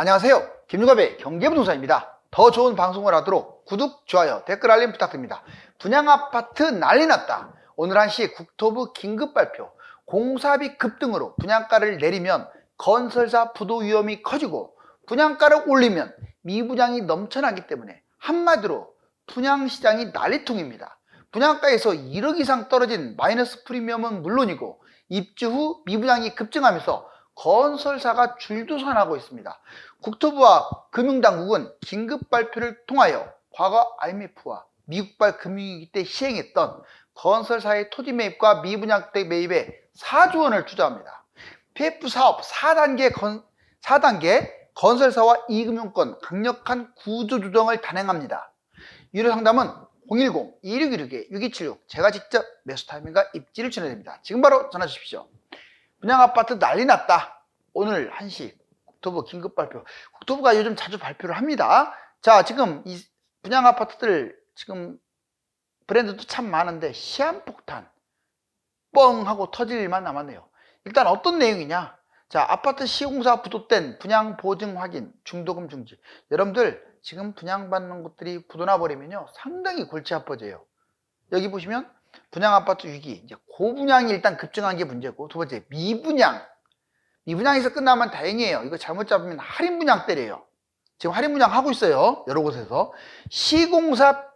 안녕하세요. 김유갑의 경제부동산입니다. 더 좋은 방송을 하도록 구독, 좋아요, 댓글 알림 부탁드립니다. 분양아파트 난리 났다. 오늘 1시 국토부 긴급 발표. 공사비 급등으로 분양가를 내리면 건설사 부도 위험이 커지고 분양가를 올리면 미분양이 넘쳐나기 때문에 한마디로 분양시장이 난리통입니다. 분양가에서 1억 이상 떨어진 마이너스 프리미엄은 물론이고 입주 후 미분양이 급증하면서 건설사가 줄도산하고 있습니다. 국토부와 금융당국은 긴급 발표를 통하여 과거 IMF와 미국발 금융위기 때 시행했던 건설사의 토지 매입과 미분양주택 매입에 4조 원을 투자합니다. PF 사업 4단계 건설사와 이금융권 강력한 구조조정을 단행합니다. 유료상담은 010-2616-6276 제가 직접 매수타이밍과 입지를 전해드립니다. 지금 바로 전화 주십시오. 분양아파트 난리 났다. 오늘 1시 국토부 긴급 발표. 국토부가 요즘 자주 발표를 합니다. 자, 지금 이 분양아파트들 지금 브랜드도 참 많은데 시한폭탄 뻥 하고 터질 일만 남았네요. 일단 어떤 내용이냐. 자, 아파트 시공사 부도된 분양 보증 확인, 중도금 중지. 여러분들 지금 분양받는 곳들이 부도나 버리면요 상당히 골치 아파져요. 여기 보시면 분양아파트 위기, 이제 고분양이 일단 급증한 게 문제고, 두 번째 미분양에서 끝나면 다행이에요. 이거 잘못 잡으면 할인분양 때려요. 지금 할인분양 하고 있어요. 여러 곳에서. 시공사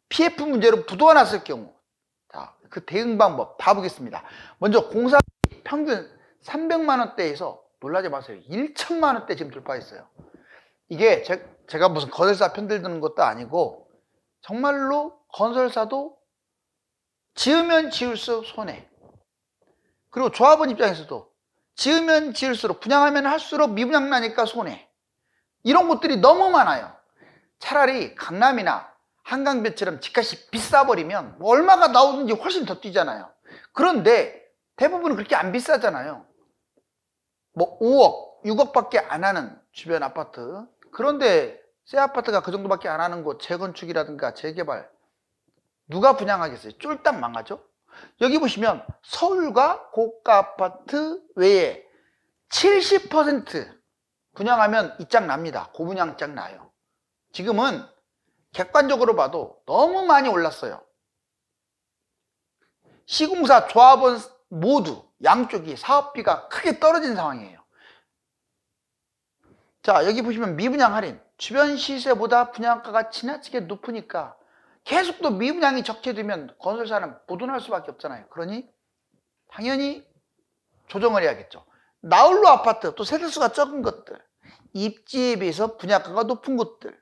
PF 문제로 부도가 났을 경우, 자, 그 대응 방법 다 보겠습니다. 먼저 공사 평균 300만 원대에서 놀라지 마세요. 1천만 원대 지금 돌파했어요. 이게 제가 무슨 건설사 편들 드는 것도 아니고 정말로 건설사도 지으면 지을수록 손해. 그리고 조합원 입장에서도 지으면 지을수록 분양하면 할수록 미분양 나니까 손해. 이런 곳들이 너무 많아요. 차라리 강남이나 한강변처럼 집값이 비싸버리면 뭐 얼마가 나오든지 훨씬 더 뛰잖아요. 그런데 대부분은 그렇게 안 비싸잖아요. 뭐 5억, 6억밖에 안 하는 주변 아파트. 그런데 새 아파트가 그 정도밖에 안 하는 곳 재건축이라든가 재개발 누가 분양하겠어요? 쫄딱 망하죠? 여기 보시면 서울과 고가 아파트 외에 70% 분양하면 입장 납니다. 고분양 입장 나요. 지금은 객관적으로 봐도 너무 많이 올랐어요. 시공사, 조합원 모두 양쪽이 사업비가 크게 떨어진 상황이에요. 자, 여기 보시면 미분양 할인. 주변 시세보다 분양가가 지나치게 높으니까 계속 또 미분양이 적게 되면 건설사는 부도날 수밖에 없잖아요. 그러니 당연히 조정을 해야겠죠. 나홀로 아파트, 또 세대수가 적은 것들, 입지에 비해서 분양가가 높은 곳들,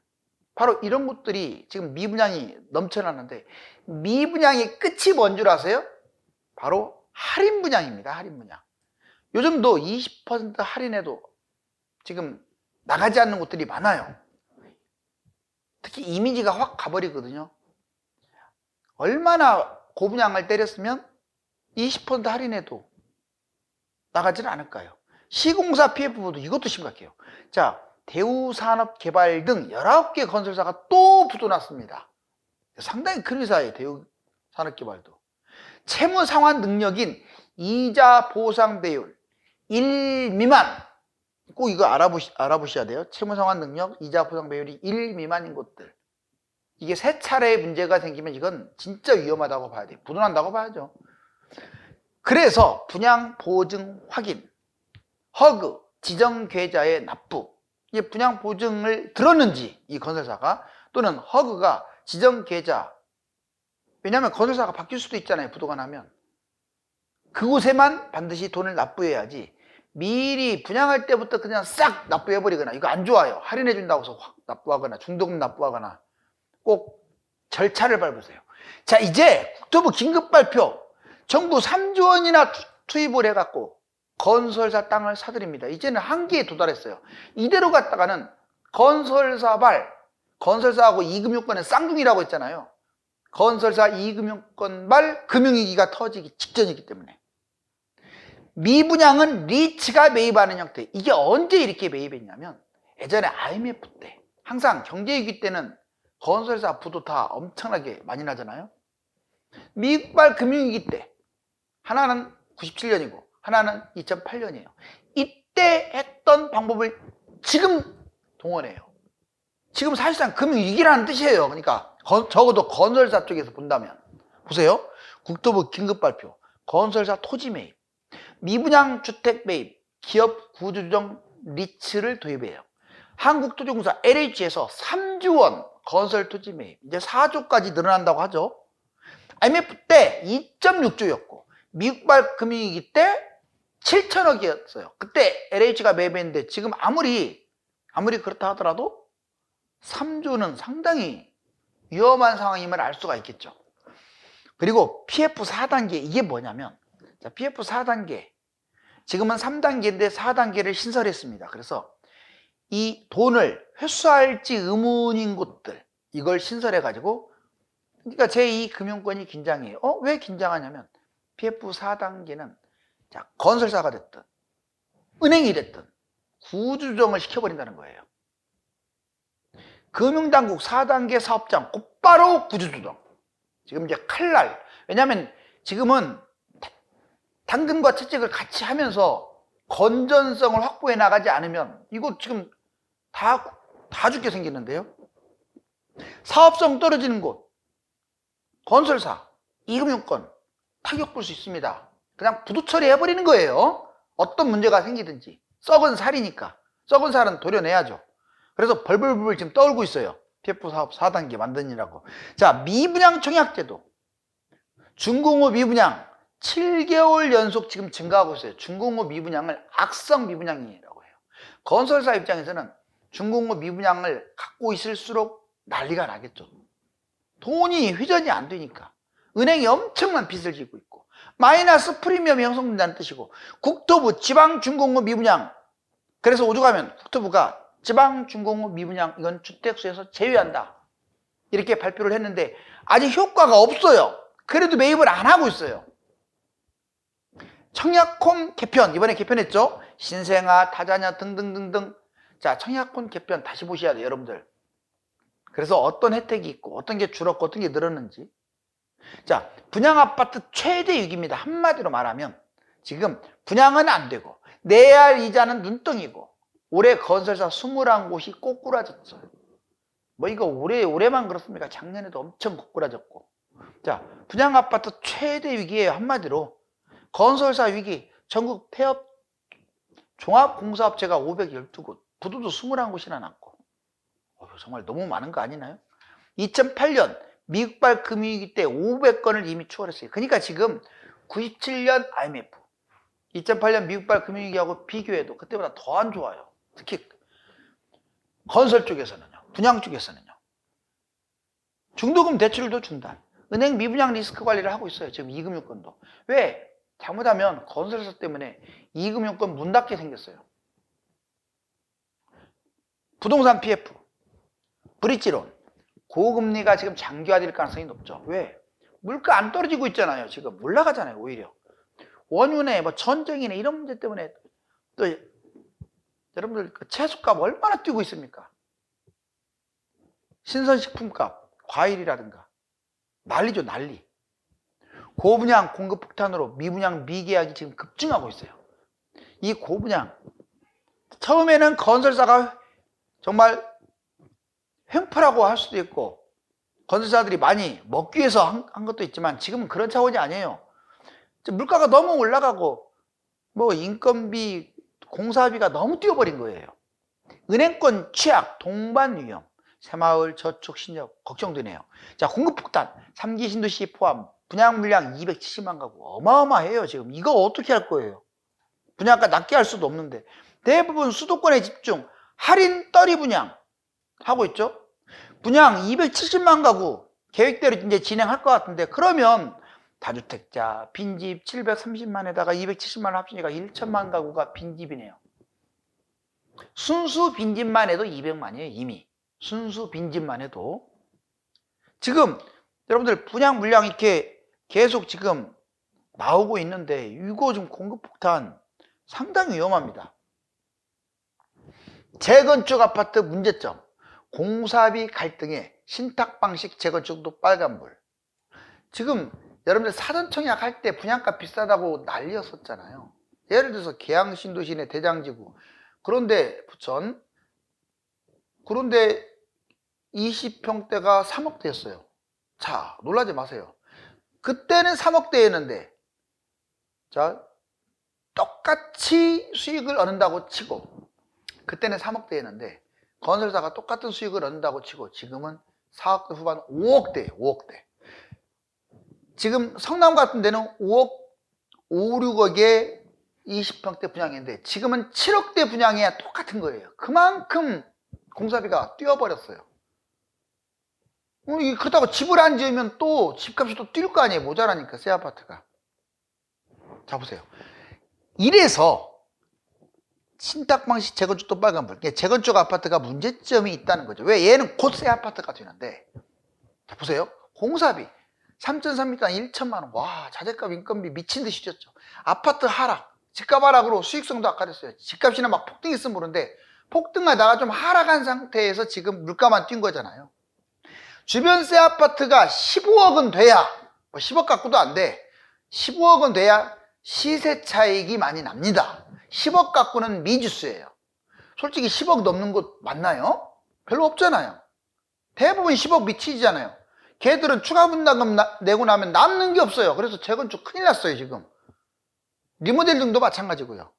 바로 이런 곳들이 지금 미분양이 넘쳐나는데, 미분양의 끝이 뭔 줄 아세요? 바로 할인분양입니다. 할인분양. 요즘도 20% 할인해도 지금 나가지 않는 곳들이 많아요. 특히 이미지가 확 가버리거든요. 얼마나 고분양을 때렸으면 20% 할인해도 나가지는 않을까요? 시공사 PF도 이것도 심각해요. 자, 대우산업개발 등 19개 건설사가 또 부도났습니다. 상당히 큰 회사예요. 대우산업개발도. 채무상환 능력인 이자 보상 배율 1 미만, 꼭 이거 알아보셔야 돼요. 채무상환 능력, 이자 보상 배율이 1 미만인 곳들. 이게 3차례 문제가 생기면 이건 진짜 위험하다고 봐야 돼요. 부도난다고 봐야죠. 그래서 분양 보증 확인, 허그, 지정 계좌의 납부, 이게 분양 보증을 들었는지 이 건설사가, 또는 허그가 지정 계좌, 왜냐하면 건설사가 바뀔 수도 있잖아요. 부도가 나면 그곳에만 반드시 돈을 납부해야지 미리 분양할 때부터 그냥 싹 납부해버리거나, 이거 안 좋아요. 할인해 준다고 해서 확 납부하거나 중도금 납부하거나 꼭 절차를 밟으세요. 자, 이제 국토부 긴급 발표. 정부 3조 원이나 투입을 해갖고 건설사 땅을 사들입니다. 이제는 한계에 도달했어요. 이대로 갔다가는 건설사하고 이금융권은 쌍둥이라고 했잖아요. 건설사 이금융권발 금융위기가 터지기 직전이기 때문에. 미분양은 리츠가 매입하는 형태. 이게 언제 이렇게 매입했냐면 예전에 IMF 때, 항상 경제위기 때는 건설사 부도 다 엄청나게 많이 나잖아요. 미국발 금융위기 때, 하나는 97년이고 하나는 2008년이에요. 이때 했던 방법을 지금 동원해요. 지금 사실상 금융위기라는 뜻이에요. 그러니까 적어도 건설사 쪽에서 본다면 보세요. 국토부 긴급발표, 건설사 토지 매입, 미분양 주택 매입, 기업 구조조정 리츠를 도입해요. 한국토지공사 LH에서 3조 원 건설 토지 매입, 이제 4조까지 늘어난다고 하죠. IMF 때 2.6조였고 미국발 금융위기 때 7천억이었어요. 그때 LH가 매입했는데 지금 아무리 그렇다 하더라도 3조는 상당히 위험한 상황임을 알 수가 있겠죠. 그리고 PF 4단계 이게 뭐냐면, 자, PF 4단계 지금은 3단계인데 4단계를 신설했습니다. 그래서 이 돈을 회수할지 의문인 곳들 이걸 신설해 가지고, 그러니까 제2금융권이 긴장해요. 왜 긴장하냐면 PF 4단계는 자, 건설사가 됐든 은행이 됐든 구조조정을 시켜버린다는 거예요. 금융당국 4단계 사업장 곧바로 구조조정. 지금 이제 칼날. 왜냐하면 지금은 당근과 채찍을 같이 하면서 건전성을 확보해 나가지 않으면 이거 지금 다 죽게 생기는데요. 사업성 떨어지는 곳, 건설사, 이금융권 타격 볼 수 있습니다. 그냥 부도 처리해버리는 거예요. 어떤 문제가 생기든지. 썩은 살이니까. 썩은 살은 도려내야죠. 그래서 벌벌벌 지금 떠올고 있어요. PF 사업 4단계 만드느라고. 자, 미분양 청약제도. 중공업 미분양 7개월 연속 지금 증가하고 있어요. 중공업 미분양을 악성 미분양이라고 해요. 건설사 입장에서는 중공업 미분양을 갖고 있을수록 난리가 나겠죠. 돈이 회전이 안 되니까. 은행이 엄청난 빚을 지고 있고 마이너스 프리미엄이 형성된다는 뜻이고, 국토부 지방중공업 미분양, 그래서 오죽하면 국토부가 지방중공업 미분양 이건 주택수에서 제외한다 이렇게 발표를 했는데 아직 효과가 없어요. 그래도 매입을 안 하고 있어요. 청약홈 개편 이번에 개편했죠. 신생아, 타자녀 등등등등. 자, 청약홈 개편 다시 보셔야 돼요, 여러분들. 그래서 어떤 혜택이 있고 어떤 게 줄었고 어떤 게 늘었는지. 자, 분양아파트 최대 위기입니다. 한마디로 말하면 지금 분양은 안 되고 내야 이자는 눈덩이고 올해 건설사 21곳이 꼬꾸라졌어요. 뭐 이거 올해만 그렇습니까? 작년에도 엄청 꼬꾸라졌고. 자, 분양아파트 최대 위기예요. 한마디로 건설사 위기, 전국 폐업 종합공사업체가 512곳, 부도도 21곳이나 났고. 정말 너무 많은 거 아니나요? 2008년 미국발 금융위기 때 500건을 이미 추월했어요. 그러니까 지금 97년 IMF, 2008년 미국발 금융위기하고 비교해도 그때보다 더 안 좋아요. 특히 건설 쪽에서는요, 분양 쪽에서는요. 중도금 대출도 중단, 은행 미분양 리스크 관리를 하고 있어요. 지금 이금융권도. 왜? 잘못하면 건설사 때문에 이금융권 문 닫게 생겼어요. 부동산 PF, 브릿지론, 고금리가 지금 장기화될 가능성이 높죠. 왜? 물가 안 떨어지고 있잖아요. 지금 올라가잖아요. 오히려 원유네 뭐 전쟁이네 이런 문제 때문에 또 여러분들 그 채소값 얼마나 뛰고 있습니까? 신선식품값, 과일이라든가 난리죠, 난리. 고분양 공급 폭탄으로 미분양 미계약이 지금 급증하고 있어요. 이 고분양 처음에는 건설사가 정말 횡포라고 할 수도 있고 건설사들이 많이 먹기 위해서 한 것도 있지만 지금은 그런 차원이 아니에요. 물가가 너무 올라가고 뭐 인건비, 공사비가 너무 뛰어버린 거예요. 은행권 취약, 동반 위험, 새마을 저축 신협 걱정되네요. 자, 공급 폭탄, 3기 신도시 포함 분양 물량 270만 가구 어마어마해요. 지금 이거 어떻게 할 거예요? 분양가 낮게 할 수도 없는데 대부분 수도권에 집중, 할인 떨이 분양 하고 있죠. 분양 270만 가구 계획대로 이제 진행할 것 같은데, 그러면 다주택자 빈집 730만에다가 270만 합치니까 1천만 가구가 빈집이네요. 순수 빈집만 해도 200만이에요. 이미 순수 빈집만 해도. 지금 여러분들 분양 물량 이렇게 계속 지금 나오고 있는데 이거 좀 공급 폭탄 상당히 위험합니다. 재건축 아파트 문제점, 공사비 갈등에 신탁 방식 재건축도 빨간불. 지금 여러분들 사전 청약할 때 분양가 비싸다고 난리였었잖아요. 예를 들어서 계양신도시내 대장지구, 그런데 부천 그런데 20평대가 3억대였어요. 자, 놀라지 마세요. 그때는 3억대였는데, 자, 똑같이 수익을 얻는다고 치고, 그때는 3억대였는데, 건설사가 똑같은 수익을 얻는다고 치고, 지금은 4억대 후반 5억대예요, 5억대. 지금 성남 같은 데는 5억, 5, 6억에 20평대 분양인데, 지금은 7억대 분양이야 똑같은 거예요. 그만큼 공사비가 뛰어버렸어요. 그렇다고 집을 안 지으면 또 집값이 또 뛸 거 아니에요. 모자라니까, 새 아파트가. 자, 보세요. 이래서 신탁방식 재건축도 빨간불. 재건축 아파트가 문제점이 있다는 거죠. 왜? 얘는 곧 새 아파트가 되는데. 자, 보세요. 공사비 3.3m 1천만 원. 와, 자재값, 인건비 미친 듯이 뛰었죠. 아파트 하락, 집값 하락으로 수익성도 악화됐어요. 집값이나 막 폭등했으면 모르는데 폭등하다가 좀 하락한 상태에서 지금 물가만 뛴 거잖아요. 주변 새 아파트가 15억은 돼야, 뭐 10억 갖고도 안 돼. 15억은 돼야 시세 차익이 많이 납니다. 10억 갖고는 미지수예요. 솔직히 10억 넘는 곳 맞나요? 별로 없잖아요. 대부분 10억 미치잖아요. 걔들은 추가 분담금 내고 나면 남는 게 없어요. 그래서 재건축 큰일 났어요, 지금. 리모델링도 마찬가지고요.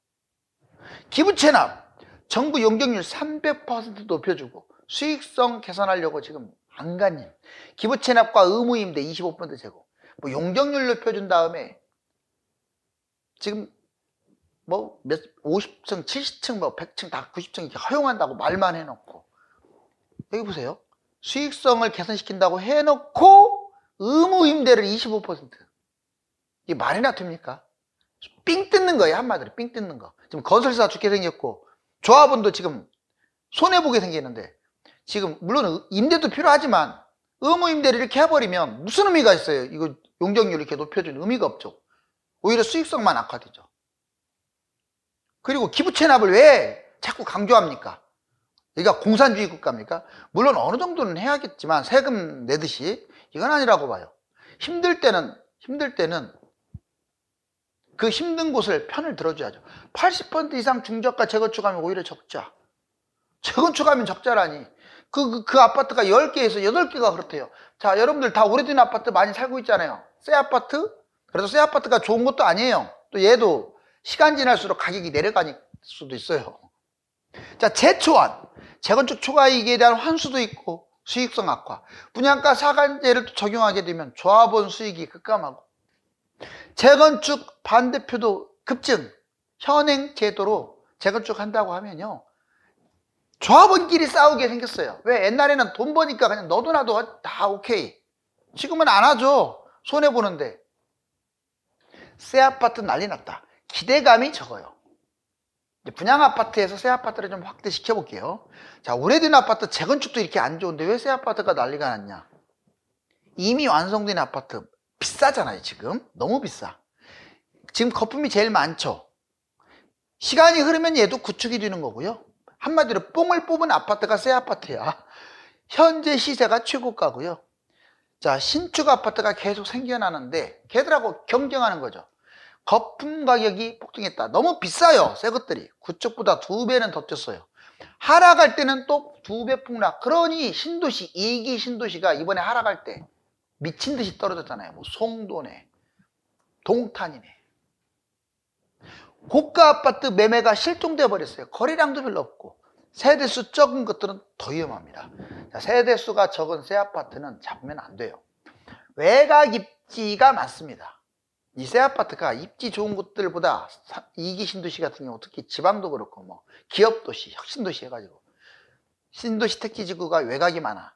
기부 체납, 정부 용적률 300% 높여주고 수익성 개선하려고 지금 안간힘. 기부 체납과 의무 임대 25% 제고. 뭐 용적률 높여준 다음에 지금 뭐 50층, 70층, 뭐 100층 다 90층 이렇게 허용한다고 말만 해놓고, 여기 보세요. 수익성을 개선시킨다고 해놓고 의무 임대를 25%. 이게 말이나 됩니까? 삥 뜯는 거예요, 한마디로. 삥 뜯는 거. 지금 건설사 죽게 생겼고 조합원도 지금 손해보게 생겼는데, 지금 물론 임대도 필요하지만 의무 임대를 이렇게 해버리면 무슨 의미가 있어요? 이거 용적률 이렇게 높여준 의미가 없죠. 오히려 수익성만 악화되죠. 그리고 기부 체납을 왜 자꾸 강조합니까? 여기가 공산주의 국가입니까? 물론 어느 정도는 해야겠지만 세금 내듯이 이건 아니라고 봐요. 힘들 때는 그 힘든 곳을 편을 들어줘야죠. 80% 이상 중저가 재건축하면 오히려 적자. 재건축하면 적자라니. 그 아파트가 10개에서 8개가 그렇대요. 자, 여러분들 다 오래된 아파트 많이 살고 있잖아요. 새 아파트? 그래서 새 아파트가 좋은 것도 아니에요. 또 얘도 시간 지날수록 가격이 내려갈 수도 있어요. 자, 재초안. 재건축 초과이익에 대한 환수도 있고 수익성 악화. 분양가 상한제를 적용하게 되면 조합원 수익이 급감하고, 재건축 반대표도 급증. 현행 제도로 재건축 한다고 하면요, 조합원끼리 싸우게 생겼어요. 왜? 옛날에는 돈 버니까 그냥 너도 나도 다 오케이. 지금은 안 하죠. 손해보는데. 새 아파트 난리 났다. 기대감이 적어요. 분양 아파트에서 새 아파트를 좀 확대시켜 볼게요. 자, 오래된 아파트 재건축도 이렇게 안 좋은데 왜 새 아파트가 난리가 났냐? 이미 완성된 아파트 비싸잖아요. 지금 너무 비싸. 지금 거품이 제일 많죠. 시간이 흐르면 얘도 구축이 되는 거고요. 한마디로 뽕을 뽑은 아파트가 새 아파트야. 현재 시세가 최고가고요. 자, 신축 아파트가 계속 생겨나는데 걔들하고 경쟁하는 거죠. 거품 가격이 폭등했다. 너무 비싸요, 새 것들이. 구축보다 2배는 더 뛰었어요. 하락할 때는 또 2배 폭락. 그러니 신도시, 2기 신도시가 이번에 하락할 때 미친 듯이 떨어졌잖아요. 뭐 송도네, 동탄이네. 고가 아파트 매매가 실종돼 버렸어요. 거래량도 별로 없고. 세대수 적은 것들은 더 위험합니다. 자, 세대수가 적은 새 아파트는 잡으면 안 돼요. 외곽 입지가 많습니다. 이 새 아파트가 입지 좋은 곳들보다 2기 신도시 같은 경우, 특히 지방도 그렇고 뭐 기업도시, 혁신도시 해가지고 신도시 택지지구가 외곽이 많아.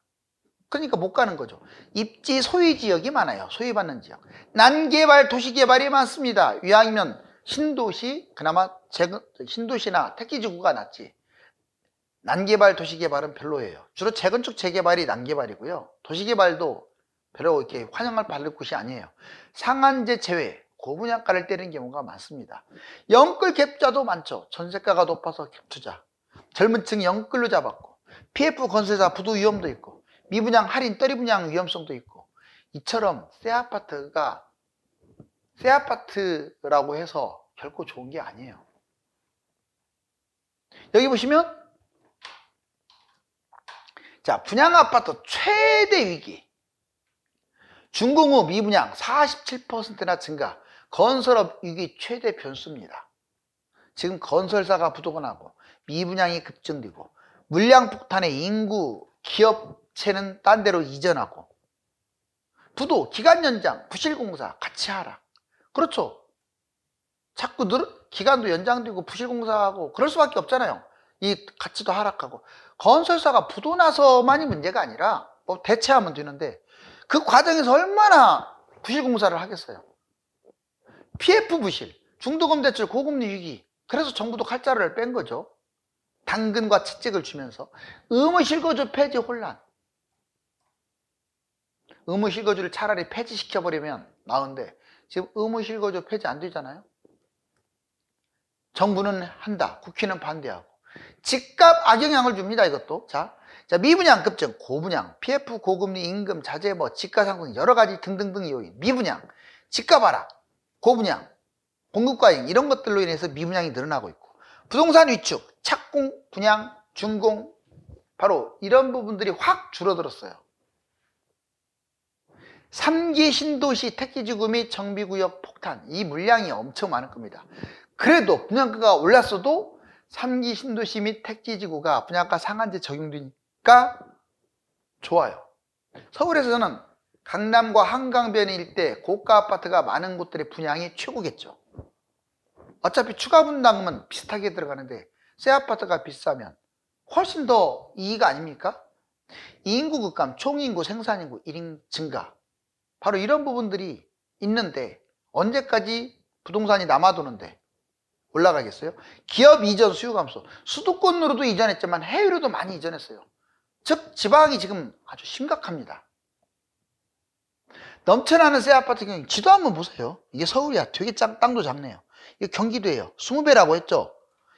그러니까 못 가는 거죠. 입지 소유 지역이 많아요. 소유받는 지역. 난개발 도시개발이 많습니다. 이왕이면 신도시, 그나마 신도시나 택지지구가 낫지. 난개발 도시개발은 별로예요. 주로 재건축 재개발이 난개발이고요. 도시개발도 별로 이렇게 환영을 받을 곳이 아니에요. 상한제 제외, 고분양가를 때리는 경우가 많습니다. 영끌 갭자도 많죠. 전세가가 높아서 갭투자. 젊은 층 영끌로 잡았고, PF 건설사 부도 위험도 있고, 미분양 할인 떨이 분양 위험성도 있고, 이처럼 새 아파트라고 해서 결코 좋은 게 아니에요. 여기 보시면 자, 분양아파트 최대 위기. 준공후 미분양 47%나 증가. 건설업 위기 최대 변수입니다. 지금 건설사가 부도가 미분양이 급증되고 물량 폭탄에 인구, 기업체는 딴 데로 이전하고 부도, 기간 연장, 부실공사 같이 하라. 그렇죠. 자꾸 기간도 연장되고 부실공사하고 그럴 수밖에 없잖아요. 이 가치도 하락하고. 건설사가 부도 나서만이 문제가 아니라 뭐 대체하면 되는데 그 과정에서 얼마나 부실공사를 하겠어요. PF 부실, 중도금 대출 고금리 위기. 그래서 정부도 칼자루를 뺀 거죠. 당근과 채찍을 주면서. 의무실거주 폐지 혼란. 의무실거주를 차라리 폐지시켜버리면 나은데 지금 의무실거주 폐지 안 되잖아요. 정부는 한다, 국회는 반대하고. 집값 악영향을 줍니다, 이것도. 자, 미분양 급증, 고분양, PF 고금리 임금 자재 집가 상승 여러 가지 등등등 요인. 미분양, 집값 하락, 고분양, 공급 과잉 이런 것들로 인해서 미분양이 늘어나고 있고, 부동산 위축, 착공, 분양, 준공 바로 이런 부분들이 확 줄어들었어요. 3기 신도시 택지지구 및 정비구역 폭탄, 이 물량이 엄청 많을 겁니다. 그래도 분양가가 올랐어도 3기 신도시 및 택지지구가 분양가 상한제 적용되니까 좋아요. 서울에서는 강남과 한강변 일대 고가 아파트가 많은 곳들의 분양이 최고겠죠. 어차피 추가 분담금은 비슷하게 들어가는데 새 아파트가 비싸면 훨씬 더 이익 아닙니까? 인구 급감, 총인구, 생산인구, 1인 증가 바로 이런 부분들이 있는데 언제까지 부동산이 남아도는데 올라가겠어요? 기업 이전 수요 감소. 수도권으로도 이전했지만 해외로도 많이 이전했어요. 즉 지방이 지금 아주 심각합니다. 넘쳐나는 새 아파트 경기 지도 한번 보세요. 이게 서울이야. 되게 땅도 작네요. 이게 경기도예요. 20배라고 했죠.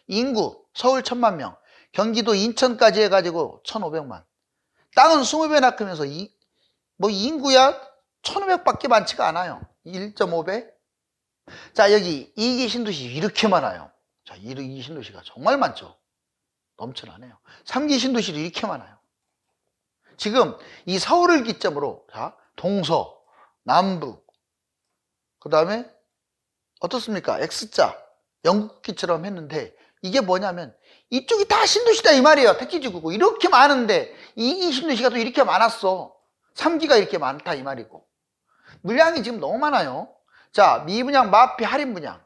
인구 서울 1000만 명, 경기도 인천까지 해가지고 1500만. 땅은 20배나 크면서 인구야 1500밖에 많지가 않아요. 1.5배. 자, 여기 2기 신도시 이렇게 많아요. 자, 2기 신도시가 정말 많죠. 넘쳐나네요. 3기 신도시도 이렇게 많아요. 지금 이 서울을 기점으로 자, 동서, 남북, 그 다음에 어떻습니까? X자, 영국기처럼 했는데 이게 뭐냐면 이쪽이 다 신도시다 이 말이에요. 택지지구고 이렇게 많은데 2기 신도시가 또 이렇게 많았어. 3기가 이렇게 많다 이 말이고 물량이 지금 너무 많아요. 자, 미분양 마피 할인 분양.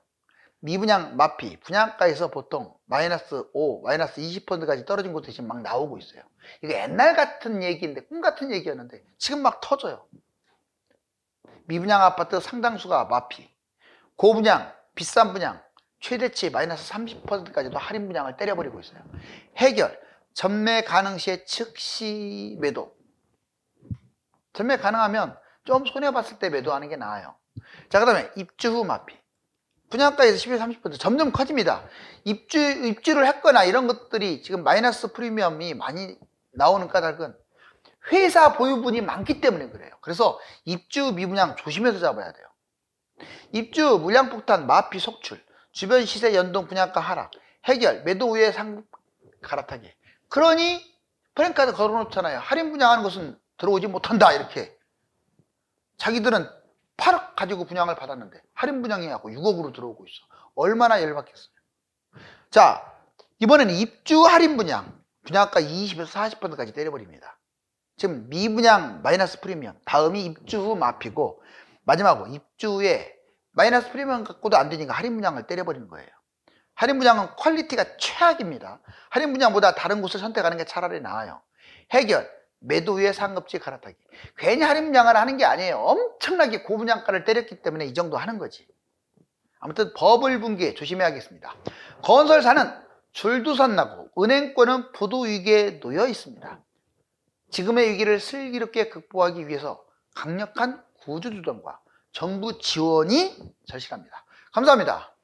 미분양 마피 분양가에서 보통 마이너스 5, 마이너스 20%까지 떨어진 것도 지금 막 나오고 있어요. 이거 옛날 같은 얘기인데 꿈 같은 얘기였는데 지금 막 터져요. 미분양 아파트 상당수가 마피, 고분양, 비싼 분양, 최대치 마이너스 30%까지도 할인 분양을 때려버리고 있어요. 해결, 전매 가능 시에 즉시 매도. 전매 가능하면 좀 손해봤을 때 매도하는 게 나아요. 자, 그 다음에 입주 후 마피. 분양가에서 10에서 30% 점점 커집니다. 입주를 했거나 이런 것들이 지금 마이너스 프리미엄이 많이 나오는 까닭은 회사 보유분이 많기 때문에 그래요. 그래서 입주 미분양 조심해서 잡아야 돼요. 입주 물량 폭탄 마피 속출, 주변 시세 연동 분양가 하락, 해결 매도 후에 상급 갈아타기. 그러니 프랜카드 걸어놓잖아요. 할인 분양하는 것은 들어오지 못한다 이렇게. 자기들은 8억 가지고 분양을 받았는데 할인 분양해갖고 6억으로 들어오고 있어. 얼마나 열받겠어요. 자, 이번에는 입주 할인 분양 분양가 20에서 40%까지 때려버립니다. 지금 미분양 마이너스 프리미엄, 다음이 입주 후 마피고 마지막으로 입주 후에 마이너스 프리미엄 갖고도 안 되니까 할인 분양을 때려버리는 거예요. 할인 분양은 퀄리티가 최악입니다. 할인 분양보다 다른 곳을 선택하는 게 차라리 나아요. 해결, 매도 후에 상급지 갈아타기. 괜히 할인 분양을 하는 게 아니에요. 엄청나게 고분양가를 때렸기 때문에 이 정도 하는 거지. 아무튼 버블 붕괴 조심해야겠습니다. 건설사는 줄도선 나고 은행권은 부도 위기에 놓여 있습니다. 지금의 위기를 슬기롭게 극복하기 위해서 강력한 구조조정과 정부 지원이 절실합니다. 감사합니다.